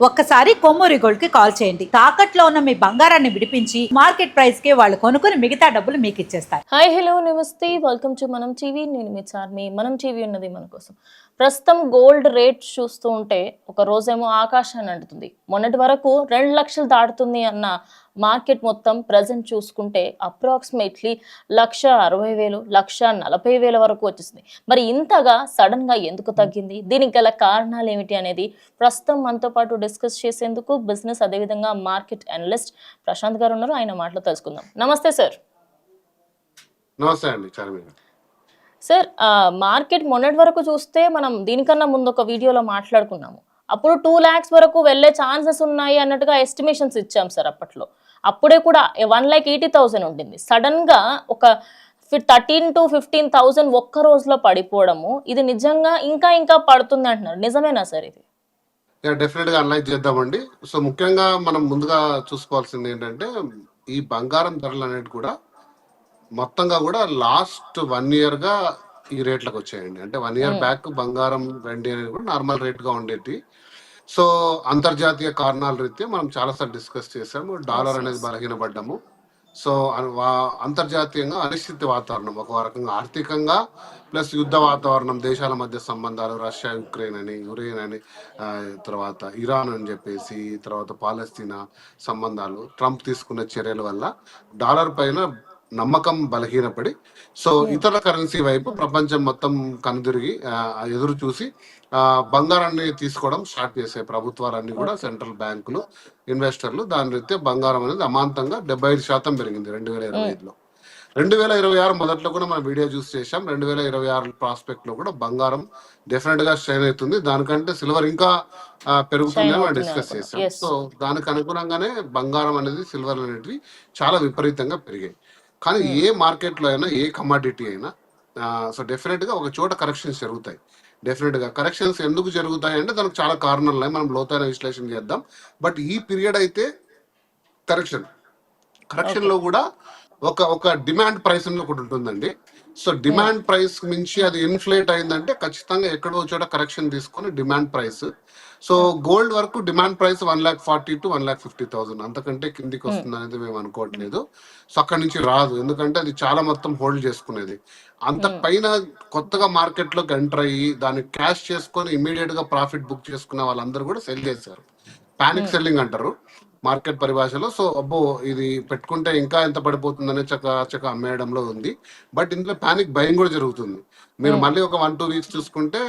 ఒక్కసారి కొమ్మూరి గోల్డ్ కి కాల్ చేయండి. తాకట్లో ఉన్న మీ బంగారాన్ని విడిపించి మార్కెట్ ప్రైస్ కి వాళ్ళు కొనుక్కుని మిగతా డబ్బులు మీకు ఇచ్చేస్తారు. హాయ్ హలో నమస్తే, వెల్కమ్ టు మనం టీవీ. నేను మీ చార్మి. మనం టీవీ ఉన్నది మన కోసం. ప్రస్తుతం గోల్డ్ రేట్ చూస్తూ ఉంటే ఒక రోజేమో ఆకాశాన్ని అంటుతుంది. మొన్నటి వరకు 2 లక్షలు దాటుతుంది అన్న మార్కెట్ మొత్తం ప్రజెంట్ చూసుకుంటే అప్రాక్సిమేట్లీ 1,60,000 1,40,000 వరకు వచ్చేసింది. మరి ఇంతగా సడన్ గా ఎందుకు తగ్గింది, దీనికి గల కారణాలు ఏమిటి అనేది ప్రస్తుతం మనతో పాటు డిస్కస్ చేసేందుకు బిజినెస్ అదేవిధంగా మార్కెట్ అనలిస్ట్ ప్రశాంత్ గారు ఉన్నారు. ఆయన మాటలు తెలుసుకుందాం. నమస్తే సార్. నమస్తే అండి చార్మి. సార్, మార్కెట్ మొన్నటి వరకు చూస్తే మనం దీనికన్నా ముందు ఒక వీడియోలో మాట్లాడుకున్నాము. అప్పుడు 2 lakhs వరకు వెళ్ళే ఛాన్సెస్ ఉన్నాయి అన్నట్టుగా ఎస్టిమేషన్స్ ఇచ్చాం సార్. అప్పుడే కూడా 1,80,000 ఉంటుంది. సడన్ గా ఒక 13,000 to 15,000 ఒక్క రోజులో పడిపోవడము, ఇది నిజంగా ఇంకా పడుతుంది అంటున్నారు. నిజమేనా సార్ ఇది? డెఫినెట్ గా అనలైజ్ చేద్దామండి. సో ముఖ్యంగా మనం ముందుగా చూసుకోవాల్సింది ఏంటంటే, ఈ బంగారం ధరలు అనేది కూడా మొత్తంగా కూడా లాస్ట్ 1 year గా ఈ రేట్లకు వచ్చాయండి. అంటే 1 year బ్యాక్ బంగారం వెండి అనేది కూడా నార్మల్ రేట్ గా ఉండేది. సో అంతర్జాతీయ కారణాల రీత్యా మనం చాలాసార్లు డిస్కస్ చేసాము. డాలర్ అనేది బలహీనపడ్డాము. సో అంతర్జాతీయంగా అనిశ్చిత వాతావరణం, ఒక రకంగా ఆర్థికంగా ప్లస్ యుద్ధ వాతావరణం, దేశాల మధ్య సంబంధాలు, రష్యా యుక్రెయిన్ అని తర్వాత ఇరాన్ అని చెప్పేసి, తర్వాత పాలస్తీనా సంబంధాలు, ట్రంప్ తీసుకున్న చర్యల వల్ల డాలర్ పైన నమ్మకం బలహీనపడి, సో ఇతర కరెన్సీ వైపు ప్రపంచం మొత్తం కనుదిరిగి ఎదురు చూసి బంగారాన్ని తీసుకోవడం స్టార్ట్ చేసే ప్రభుత్వాలన్నీ కూడా, సెంట్రల్ బ్యాంకులు, ఇన్వెస్టర్లు. దాని రీత్యా బంగారం అనేది అమాంతంగా 75% పెరిగింది 2025లో. 2026 మొదట్లో కూడా మనం వీడియో చూసి చేసాం. 2026 ప్రాస్పెక్ట్ లో కూడా బంగారం డెఫినెట్ గా స్ట్రెయిన్ అవుతుంది. దానికంటే సిల్వర్ ఇంకా పెరుగుతుంది అని మనం డిస్కస్ చేసాం. సో దానికి అనుగుణంగానే బంగారం అనేది, సిల్వర్ అనేటివి చాలా విపరీతంగా పెరిగాయి. కానీ ఏ మార్కెట్ లో అయినా, ఏ కమాడిటీ అయినా సో డెఫినెట్ గా ఒక చోట కరెక్షన్స్ జరుగుతాయి. డెఫినెట్ గా కరెక్షన్స్ ఎందుకు జరుగుతాయి అంటే దానికి చాలా కారణాలు ఉన్నాయి. మనం లోతైన విశ్లేషణ చేద్దాం. బట్ ఈ పీరియడ్ అయితే కరెక్షన్ లో కూడా ఒక డిమాండ్ ప్రైస్ అని ఒకటి ఉంటుందండి. సో డిమాండ్ ప్రైస్ మించి అది ఇన్ఫ్లేట్ అయిందంటే ఖచ్చితంగా ఎక్కడో చోట కరెక్షన్ తీసుకొని డిమాండ్ ప్రైస్. సో గోల్డ్ వరకు డిమాండ్ ప్రైస్ 1,40,000 to 1,50,000, అంతకంటే కిందికి వస్తుంది అనేది మేము అనుకోవట్లేదు. సో అక్కడి నుంచి రాదు, ఎందుకంటే అది చాలా మొత్తం హోల్డ్ చేసుకునేది. అంత పైన కొత్తగా మార్కెట్ లోకి ఎంటర్ అయ్యి దాన్ని క్యాష్ చేసుకొని ఇమీడియట్ గా ప్రాఫిట్ బుక్ చేసుకున్న వాళ్ళందరూ కూడా సెల్ చేశారు. పానిక్ సెల్లింగ్ అంటారు మార్కెట్ పరిభాషలో. సో అబ్బో ఇది పెట్టుకుంటే ఇంకా ఎంత పడిపోతుందనే చక్క అమ్మేయడంలో ఉంది. బట్ ఇందులో పానిక్ భయం కూడా జరుగుతుంది. మీరు మళ్ళీ ఒక 1-2 weeks చూసుకుంటే,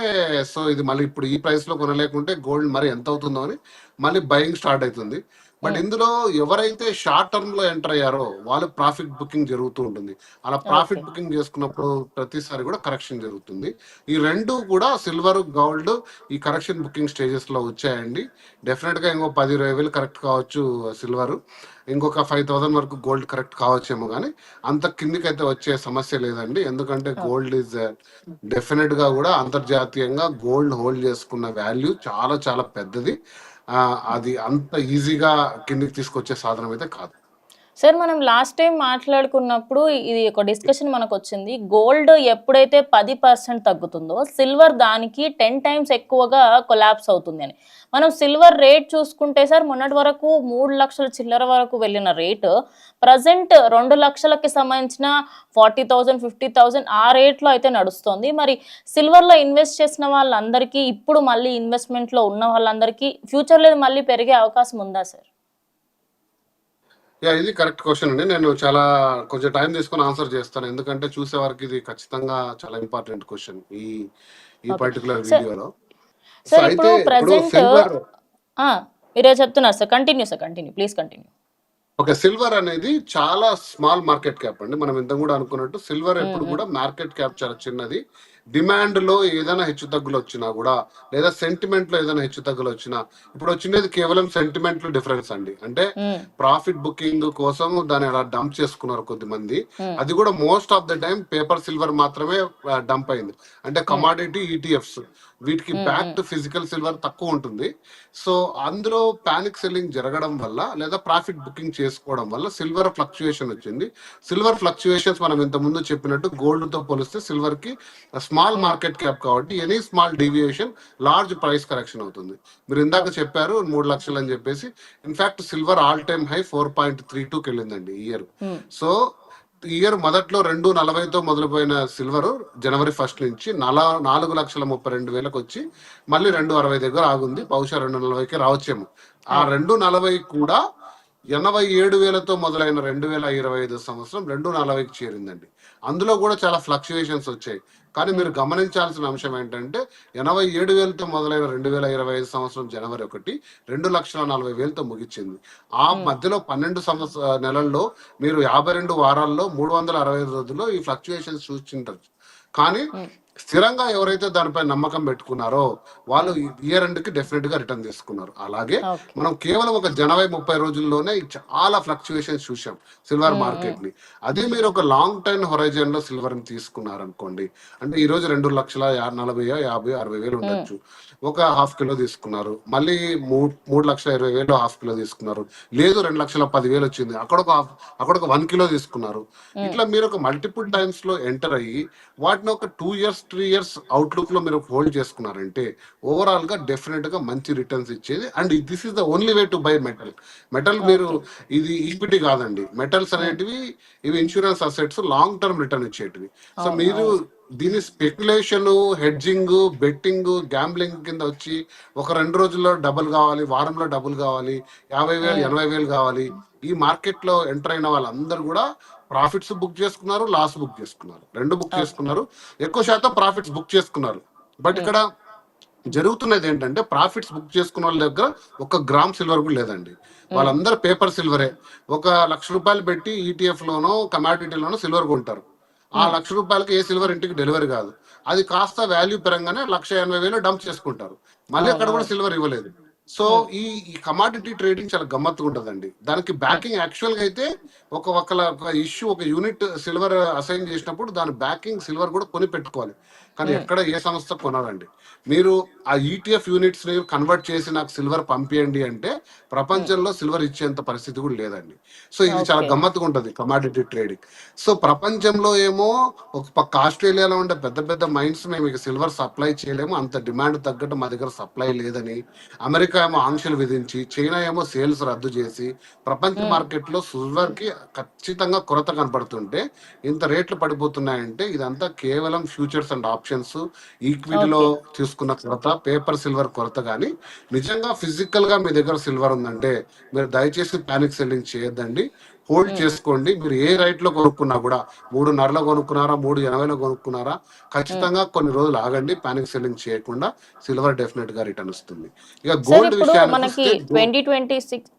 సో ఇది మళ్ళీ ఇప్పుడు ఈ ప్రైస్ లో కొనలేకుంటే గోల్డ్ మరి ఎంత అవుతుందో అని మళ్ళీ బయింగ్ స్టార్ట్ అవుతుంది. బట్ ఇందులో ఎవరైతే షార్ట్ టర్మ్ లో ఎంటర్ అయ్యారో వాళ్ళు ప్రాఫిట్ బుకింగ్ జరుగుతూ ఉంటుంది. అలా ప్రాఫిట్ బుకింగ్ చేసుకున్నప్పుడు ప్రతిసారి కూడా కరెక్షన్ జరుగుతుంది. ఈ రెండు కూడా సిల్వర్, గోల్డ్ ఈ కరెక్షన్ బుకింగ్ స్టేజెస్ లో వచ్చాయండి. డెఫినెట్ గా ఇంకో 10-20 కరెక్ట్ కావచ్చు సిల్వర్, ఇంకొక 5,000 వరకు గోల్డ్ కరెక్ట్ కావచ్చేమో, కానీ అంత కిందికి అయితే వచ్చే సమస్య లేదండి. ఎందుకంటే గోల్డ్ ఈజ్ డెఫినెట్ గా కూడా అంతర్జాతీయంగా గోల్డ్ హోల్డ్ చేసుకున్న వాల్యూ చాలా చాలా పెద్దది. అది అంత ఈజీగా కిందికి తీసుకొచ్చే సాధనం అయితే కాదు సార్. మనం లాస్ట్ టైం మాట్లాడుకున్నప్పుడు ఇది ఒక డిస్కషన్ మనకు వచ్చింది. గోల్డ్ ఎప్పుడైతే 10% తగ్గుతుందో సిల్వర్ దానికి 10 times ఎక్కువగా కొలాప్స్ అవుతుంది అని. మనం సిల్వర్ రేట్ చూసుకుంటే సార్, మొన్నటి వరకు 3 లక్షల చిల్లర వరకు వెళ్ళిన రేటు ప్రజెంట్ 2 లక్షలకి సంబంధించిన 40,000 50,000 ఆ రేట్లో అయితే నడుస్తుంది. మరి సిల్వర్లో ఇన్వెస్ట్ చేసిన వాళ్ళందరికీ, ఇప్పుడు మళ్ళీ ఇన్వెస్ట్మెంట్లో ఉన్న వాళ్ళందరికీ ఫ్యూచర్లో మళ్ళీ పెరిగే అవకాశం ఉందా సార్? ఇది కరెక్ట్ క్వశ్చన్ అండి. నేను కొంచెం టైం తీసుకొని ఆన్సర్ చేస్తాను, ఎందుకంటే చూసే వారికి ఇది ఖచ్చితంగా చాలా ఇంపార్టెంట్ క్వశ్చన్ ఈ పర్టికులర్ వీడియోలో. సార్ ఇప్పుడు ప్రెజెంట్ మీరే చెప్తున్నారు sir, continue please continue. Okay, silver అనేది చాలా స్మాల్ మార్కెట్ క్యాప్ అండి. మనం ఇంత కూడా అనుకున్నట్టు సిల్వర్ ఎప్పుడు కూడా మార్కెట్ క్యాప్ చాలా చిన్నది. డిమాండ్ లో ఏదైనా హెచ్చు తగ్గులు వచ్చినా కూడా, లేదా సెంటిమెంట్ లో ఏదైనా హెచ్చు తగ్గులు వచ్చినా, ఇప్పుడు వచ్చినది కేవలం సెంటిమెంట్ లో డిఫరెన్స్ అండి. అంటే ప్రాఫిట్ బుకింగ్ కోసం దాన్ని అలా డంప్ చేసుకున్నారు కొద్దిమంది. అది కూడా most of the time paper silver మాత్రమే డంప్ అయింది. అంటే కమాడిటీ ఈటీఎఫ్స్ వీటికి బ్యాక్ టు ఫిజికల్ సిల్వర్ తక్కువ ఉంటుంది. సో అందులో పానిక్ సెల్లింగ్ జరగడం వల్ల, లేదా ప్రాఫిట్ బుకింగ్ చేసుకోవడం వల్ల సిల్వర్ ఫ్లక్చుయేషన్ వచ్చింది. సిల్వర్ ఫ్లక్చుయేషన్స్ మనం ఇంత ముందు చెప్పినట్టు గోల్డ్ తో పోలిస్తే సిల్వర్ కి స్మాల్ స్మాల్ మార్కెట్ క్యాప్ కాబట్టి any small deviation large price correction అవుతుంది. మీరు ఇందాక చెప్పారు 3 లక్షలు అని చెప్పేసి. In fact silver all time high 4.32కి వెళ్ళిందండి ఈ ఇయర్. సో ఇయర్ మొదట్లో 2.40తో మొదలుపోయిన సిల్వర్ జనవరి 1 నుంచి 4,32,000 వచ్చి మళ్ళీ 2.60 దగ్గర ఆగుంది. బహుశా 2.40కి రావచ్చేమో. ఆ 2.40 కూడా 87,000తో మొదలైన 2025 సంవత్సరం 2.40కి చేరిందండి. అందులో కూడా చాలా ఫ్లక్చుయేషన్స్ వచ్చాయి. కానీ మీరు గమనించాల్సిన అంశం ఏంటంటే 87,000తో మొదలైన 2025 సంవత్సరం జనవరి 1 2,40,000తో ముగిచింది. ఆ మధ్యలో 12 నెలల్లో మీరు 52 వారాల్లో 365 రోజుల్లో ఈ ఫ్లక్చుయేషన్స్ చూస్తుంటారు. కానీ స్థిరంగా ఎవరైతే దానిపై నమ్మకం పెట్టుకున్నారో వాళ్ళు ఇయర్ ఎండ్ కి డెఫినెట్ గా రిటర్న్ తీసుకున్నారు. అలాగే మనం కేవలం ఒక జనవరి 30 రోజుల్లోనే చాలా ఫ్లక్చుయేషన్స్ చూసాం సిల్వర్ మార్కెట్ ని. అదే మీరు ఒక లాంగ్ టైమ్ హొరైజన్ లో సిల్వర్ ని తీసుకున్నారు అనుకోండి, అంటే ఈ రోజు 2,40,000, 50,000, 50,000 ఉండొచ్చు. ఒక ½ కిలో తీసుకున్నారు, మళ్ళీ 3,20,000 ½ కిలో తీసుకున్నారు, లేదు 2,10,000 వచ్చింది, అక్కడ ఒక 1 కిలో తీసుకున్నారు. ఇట్లా మీరు ఒక మల్టిపుల్ టైమ్స్ లో ఎంటర్ అయ్యి వాటిని ఒక 2 years 3 years అవుట్లుక్ లో మీరు హోల్డ్ చేసుకున్నారంటే ఓవరాల్ గా డెఫినెట్ గా మంచి రిటర్న్స్ ఇచ్చేది. And this is the only way to buy metal. మీరు ఇది ఈక్విటీ కాదండి. మెటల్స్ అనేటివి ఇవి insurance assets, long term return ఇచ్చేటివి. సో మీరు దీని స్పెక్యులేషన్, హెడ్జింగ్, బెట్టింగ్, గ్యాంబ్లింగ్ కింద వచ్చి ఒక 2 రోజుల్లో డబుల్ కావాలి, వారంలో డబుల్ కావాలి, 50,000 80,000 కావాలి, ఈ మార్కెట్ లో ఎంటర్ అయిన వాళ్ళందరూ కూడా ప్రాఫిట్స్ బుక్ చేసుకున్నారు, లాస్ బుక్ చేసుకున్నారు, 2 బుక్ చేసుకున్నారు. ఎక్కువ శాతం ప్రాఫిట్స్ బుక్ చేసుకున్నారు. బట్ ఇక్కడ జరుగుతున్నది ఏంటంటే ప్రాఫిట్స్ బుక్ చేసుకున్న వాళ్ళ దగ్గర 1 గ్రామ్ సిల్వర్ కూడా లేదండి. వాళ్ళందరూ పేపర్ సిల్వరే. 1,00,000 రూపాయలు పెట్టి ఈటీఎఫ్ లోనో కమాడిటీలోనో సిల్వర్ కొంటారు. ఆ 1,00,000 రూపాయలకి ఏ సిల్వర్ ఇంటికి డెలివరీ కాదు. అది కాస్త వాల్యూ పెరంగానే 1,80,000 డంప్ చేసుకుంటారు. మళ్ళీ అక్కడ కూడా సిల్వర్ ఇవ్వలేదు. సో ఈ కమాడిటీ ట్రేడింగ్ చాలా గమ్మత్తుగా ఉంటదండి. దానికి బ్యాకింగ్ యాక్చువల్ గా అయితే ఒక ఇష్యూ, ఒక యూనిట్ సిల్వర్ అసైన్ చేసినప్పుడు దాని బ్యాకింగ్ సిల్వర్ కూడా కొని పెట్టుకోవాలి. కానీ ఎక్కడ ఏ సంస్థ కొనాలండి. మీరు ఆ ఈటీఎఫ్ యూనిట్స్ ని కన్వర్ట్ చేసి నాకు సిల్వర్ పంపియండి అంటే ప్రపంచంలో సిల్వర్ ఇచ్చేంత పరిస్థితి కూడా లేదండి. సో ఇది చాలా గమ్మత్తుగా ఉంటది కమాడిటీ ట్రేడింగ్. సో ప్రపంచంలో ఏమో ఒక పక్క ఆస్ట్రేలియాలో ఉండే పెద్ద పెద్ద మైన్స్ మేము ఇక సిల్వర్ సప్లై చేయలేము, అంత డిమాండ్ తగ్గట్టు మా దగ్గర సప్లై లేదని అమెరికా ఏమో ఆంక్షలు విధించి, చైనా ఏమో సేల్స్ రద్దు చేసి ప్రపంచ మార్కెట్ లో సిల్వర్ కి ఖచ్చితంగా కొరత కనపడుతుంటే ఇంత రేట్లు పడిపోతున్నాయంటే ఇదంతా కేవలం ఫ్యూచర్స్ అండ్ ఆప్షన్స్, ఈక్విటీలో తీసుకున్న కొరత, పేపర్ సిల్వర్ కొరత. కానీ నిజంగా ఫిజికల్ గా మీ దగ్గర సిల్వర్ ఉందంటే మీరు దయచేసి పానిక్ సెల్లింగ్ చేయొద్దండి, హోల్డ్ చేసుకోండి. మీరు ఏ రైట్ లో కొనుక్కున్నా కూడా 3.5లో కొనుక్కున్నారా, 3.80లో కొనుక్కున్నారా, ఖచ్చితంగా కొన్ని రోజులు ఆగండి. పానిక్ సెల్లింగ్ చేయకుండా సిల్వర్ డెఫినెట్ గా రిటర్న్ వస్తుంది. ఇక గోల్డ్ మనకి 2026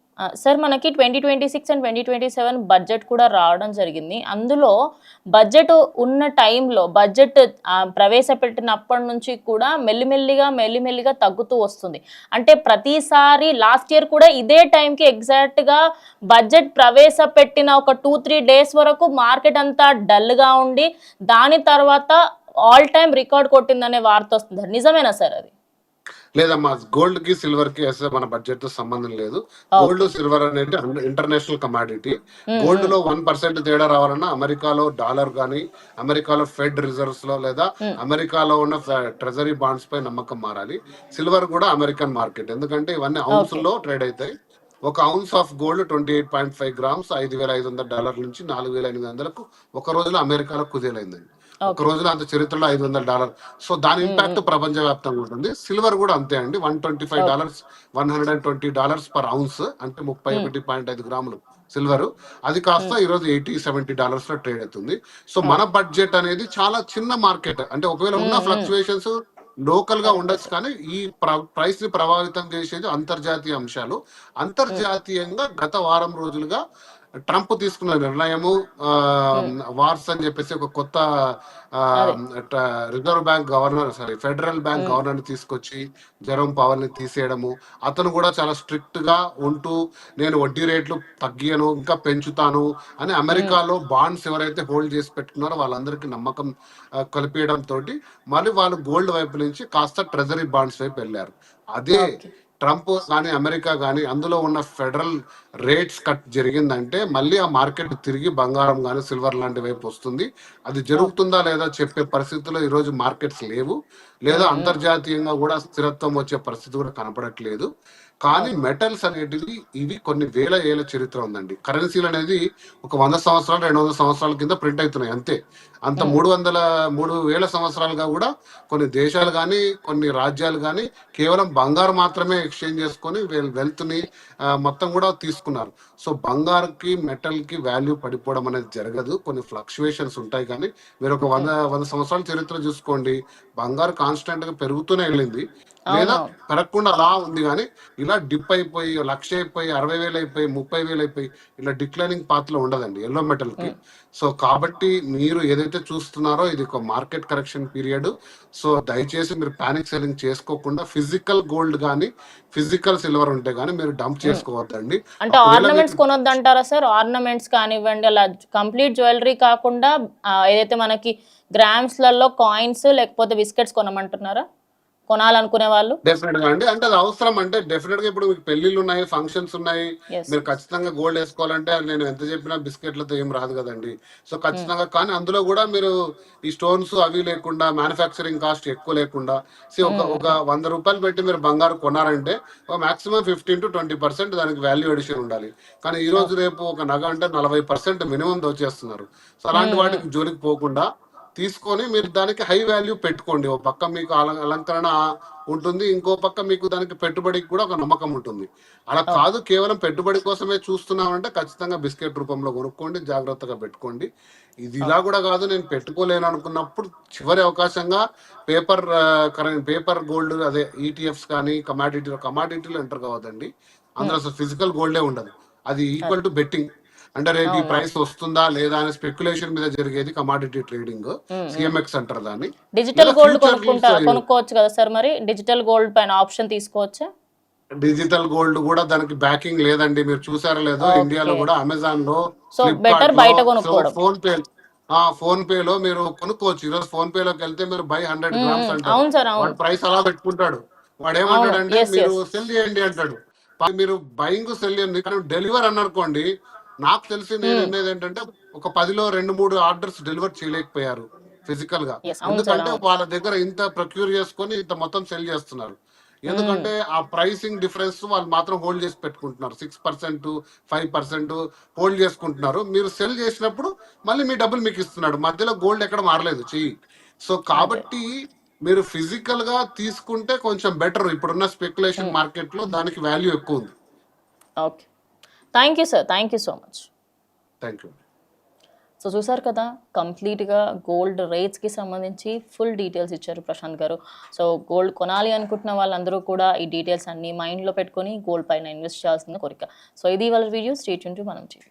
సార్ మనకి 2026 అండ్ 2027 బడ్జెట్ కూడా రావడం జరిగింది. అందులో బడ్జెట్ ఉన్న టైంలో బడ్జెట్ ప్రవేశపెట్టినప్పటి నుంచి కూడా మెల్లిమెల్లిగా తగ్గుతూ వస్తుంది. అంటే ప్రతిసారి లాస్ట్ ఇయర్ కూడా ఇదే టైంకి ఎగ్జాక్ట్గా బడ్జెట్ ప్రవేశపెట్టిన ఒక 2-3 డేస్ వరకు మార్కెట్ అంతా డల్గా ఉండి దాని తర్వాత ఆల్ టైమ్ రికార్డ్ కొట్టిందనే వార్త వస్తుంది. నిజమేనా సార్ అది? లేదమ్మా, గోల్డ్ కి సిల్వర్ కి అసలు మన బడ్జెట్ తో సంబంధం లేదు. గోల్డ్ సిల్వర్ అనేది ఇంటర్నేషనల్ కమాడిటీ. గోల్డ్ లో 1% తేడా రావాలన్నా అమెరికాలో డాలర్ గానీ, అమెరికాలో ఫెడ్ రిజర్వ్స్ లో లేదా అమెరికాలో ఉన్న ట్రెజరీ బాండ్స్ పై నమ్మకం మారాలి. సిల్వర్ కూడా అమెరికన్ మార్కెట్, ఎందుకంటే ఇవన్నీ ఔన్స్ లో ట్రేడ్ అవుతాయి. ఒక ఔన్స్ ఆఫ్ గోల్డ్ 28.5 grams $5,500 నుంచి $4,800 ఒక రోజులో అమెరికాలో కుదేలైందండి. ఒక రోజులో అంత చరిత్రలో $500. సో దాని ఇంపాక్ట్ ప్రపంచ వ్యాప్తంగా ఉంటుంది. సిల్వర్ కూడా అంతే అండి. $125 $120 per ounce, అంటే 31.5 గ్రాములు సిల్వర్. అది కాస్త ఈరోజు $80-70 లో ట్రేడ్ అవుతుంది. సో మన బడ్జెట్ అనేది చాలా చిన్న మార్కెట్. అంటే ఒకవేళ ఉన్న ఫ్లక్చుయేషన్స్ లోకల్ గా ఉండొచ్చు, కానీ ఈ ప్రైస్ ని ప్రభావితం చేసేది అంతర్జాతీయ అంశాలు. అంతర్జాతీయంగా గత వారం రోజులుగా ట్రంప్ తీసుకున్న నిర్ణయము, వార్స్ అని చెప్పేసి ఒక కొత్త reserve bank governor, federal bank governor ని తీసుకొచ్చి జెరోమ్ పవల్ ని తీసేయడము. అతను కూడా చాలా స్ట్రిక్ట్ గా ఉంటూ నేను వడ్డీ రేట్లు తగ్గియను, ఇంకా పెంచుతాను అని అమెరికాలో బాండ్స్ ఎవరైతే హోల్డ్ చేసి పెట్టుకున్నారో వాళ్ళందరికీ నమ్మకం కలిపేయడం తోటి మళ్ళీ వాళ్ళు గోల్డ్ వైపు నుంచి కాస్త ట్రెజరీ బాండ్స్ వైపు వెళ్ళారు. అదే ట్రంప్ కానీ అమెరికా కానీ అందులో ఉన్న ఫెడరల్ రేట్స్ కట్ జరిగిందంటే మళ్ళీ ఆ మార్కెట్ తిరిగి బంగారం కానీ సిల్వర్ లాంటి వైపు వస్తుంది. అది జరుగుతుందా లేదా చెప్పే పరిస్థితుల్లో ఈరోజు మార్కెట్స్ లేవు, లేదా అంతర్జాతీయంగా కూడా స్థిరత్వం వచ్చే పరిస్థితి కూడా కనపడట్లేదు. కానీ మెటల్స్ అనేటివి ఇవి కొన్ని వేల ఏళ్ళ చరిత్ర ఉందండి. కరెన్సీలు అనేది ఒక 100 సంవత్సరాలు 200 సంవత్సరాల కింద ప్రింట్ అవుతున్నాయి అంతే. అంత 3,000 సంవత్సరాలుగా కూడా కొన్ని దేశాలు కానీ కొన్ని రాజ్యాలు కానీ కేవలం బంగారు మాత్రమే ఎక్స్చేంజ్ చేసుకొని వెల్త్ ని మొత్తం కూడా తీసుకున్నారు. సో బంగారుకి మెటల్ కి వాల్యూ పడిపోవడం అనేది జరగదు, కొన్ని ఫ్లక్చువేషన్స్ ఉంటాయి. కానీ మీరు ఒక 100 సంవత్సరాల చరిత్ర చూసుకోండి, బంగారు కాన్స్టెంట్ గా పెరుగుతూనే వెళ్ళింది, లేదా పెరగకుండా అలా ఉంది. కానీ ఇలా డిప్ అయిపోయి 1,00,000 అయిపోయి 60,000 అయిపోయి 30,000 అయిపోయి ఇలా డిక్లైనింగ్ పాత్ లో ఉండదండి ఎల్లో మెటల్ కి. సో కాబట్టి మీరు ఏదైతే చూస్తున్నారో ఇది ఒక మార్కెట్ కరెక్షన్ పీరియడ్. సో దయచేసి మీరు పానిక్ సెల్లింగ్ చేసుకోకుండా ఫిజికల్ గోల్డ్ కానీ ఫిజికల్ సిల్వర్ ఉంటే కానీ మీరు డంప్ చేసుకోవద్దండి. అంటే ఆర్నమెంట్స్ కొనొద్దంటారా సార్? ఆర్నమెంట్స్ కానివ్వండి, అలా కంప్లీట్ జ్యువెలరీ కాకుండా ఏదైతే మనకి గ్రామ్స్లలో కాయిన్స్ లేకపోతే బిస్కెట్స్ కొనమంటున్నారా కొనాలనుకునే వాళ్ళు? డెఫినెట్ గా అండి, అంటే అది అవసరం. అంటే డెఫినెట్ గా ఇప్పుడు మీకు పెళ్లిళ్ళు ఉన్నాయి, ఫంక్షన్స్ ఉన్నాయి, మీరు ఖచ్చితంగా గోల్డ్ వేసుకోవాలంటే అది నేను ఎంత చెప్పినా బిస్కెట్లతో ఏం రాదు కదండి. సో ఖచ్చితంగా, కానీ అందులో కూడా మీరు ఈ స్టోన్స్ అవి లేకుండా మ్యానుఫ్యాక్చరింగ్ కాస్ట్ ఎక్కువ లేకుండా ఒక 100 రూపాయలు పెట్టి మీరు బంగారు కొన్నారంటే మాక్సిమం 15 to 20% దానికి వాల్యూ ఎడిషన్ ఉండాలి. కానీ ఈ రోజు రేపు ఒక నగ అంటే 40% మినిమం దోచేస్తున్నారు. సో అలాంటి వాటికి జోలికి పోకుండా తీసుకొని మీరు దానికి హై వాల్యూ పెట్టుకోండి. ఒక పక్క మీకు అలంకరణ ఉంటుంది, ఇంకో పక్క మీకు దానికి పెట్టుబడికి కూడా ఒక నమ్మకం ఉంటుంది. అలా కాదు కేవలం పెట్టుబడి కోసమే చూస్తున్నామంటే ఖచ్చితంగా బిస్కెట్ రూపంలో కొనుక్కోండి, జాగ్రత్తగా పెట్టుకోండి. ఇది ఇలా కూడా కాదు నేను పెట్టుకోలేను అనుకున్నప్పుడు చివరి అవకాశంగా పేపర్ గోల్డ్, అదే ఈటీఎఫ్స్ కానీ కమాడిటీలు ఎంటర్ కావద్దండి. అందులో అసలు ఫిజికల్ గోల్డే ఉండదు. అది ఈక్వల్ టు బెట్టింగ్. అంటే రేపు ఈ ప్రైస్ వస్తుందా లేదా అనే స్పెక్యులేషన్ మీద జరిగేది కమాడిటీ ట్రేడింగ్, సిఎంఎక్స్ అంటారు దాన్ని. డిజిటల్ గోల్డ్ కొనుక్కోవచ్చు కదా సార్, మరి డిజిటల్ గోల్డ్ పైన ఆప్షన్ తీసుకోవచ్చా? డిజిటల్ గోల్డ్ కూడా దానికి బ్యాకింగ్ లేదండి. మీరు చూసారా లేదో, ఇండియాలో కూడా అమెజాన్ లో, బెటర్ బయట కొనుక్కోవడం. ఫోన్ పే లో మీరు కొనుక్కోవచ్చు. ఈరోజు ఫోన్ పే లోకి వెళ్తే మీరు బై 100 grams అంటారు, వాడు ప్రైస్ అలా పెట్టుకుంటాడు. వాడు ఏమంటాడంటే మీరు సెల్ చేయండి అంటాడు. మీరు బయింగ్ సెల్ చేయండి, కానీ డెలివర్ అన్నారుకోండి, నాకు తెలిసి నేను అనేది ఏంటంటే ఒక 10లో 2-3 ఆర్డర్స్ డెలివర్ చేయలేకపోయారు ఫిజికల్ గా. ఎందుకంటే వాళ్ళ దగ్గర ఇంత ప్రొక్యూర్ చేసుకొని ఇంత మొత్తం సెల్ చేస్తున్నారు. ఎందుకంటే ఆ ప్రైసింగ్ డిఫరెన్స్ వాళ్ళు మాత్రం హోల్డ్ చేసి పెట్టుకుంటున్నారు. 6% 5% హోల్డ్ చేసుకుంటున్నారు. మీరు సెల్ చేసినప్పుడు మళ్ళీ మీ డబ్బులు మీకు ఇస్తున్నాడు, మధ్యలో గోల్డ్ ఎక్కడ మారలేదు చెయ్యి. సో కాబట్టి మీరు ఫిజికల్ గా తీసుకుంటే కొంచెం బెటర్. ఇప్పుడున్న స్పెక్యులేషన్ మార్కెట్ లో దానికి వాల్యూ ఎక్కువ ఉంది. Okay, thank you sir, thank you so much. Thank you. So చూసారు కదా, కంప్లీట్గా గోల్డ్ రేట్స్కి సంబంధించి ఫుల్ డీటెయిల్స్ ఇచ్చారు ప్రశాంత్ గారు. సో గోల్డ్ కొనాలి అనుకుంటున్న వాళ్ళందరూ కూడా ఈ డీటెయిల్స్ అన్ని మైండ్లో పెట్టుకొని గోల్డ్ పైన ఇన్వెస్ట్ చేయాల్సిన కోరిక. సో ఇది వాళ్ళ వీడియో. స్టే ట్యూన్ టు మనం టీవీ.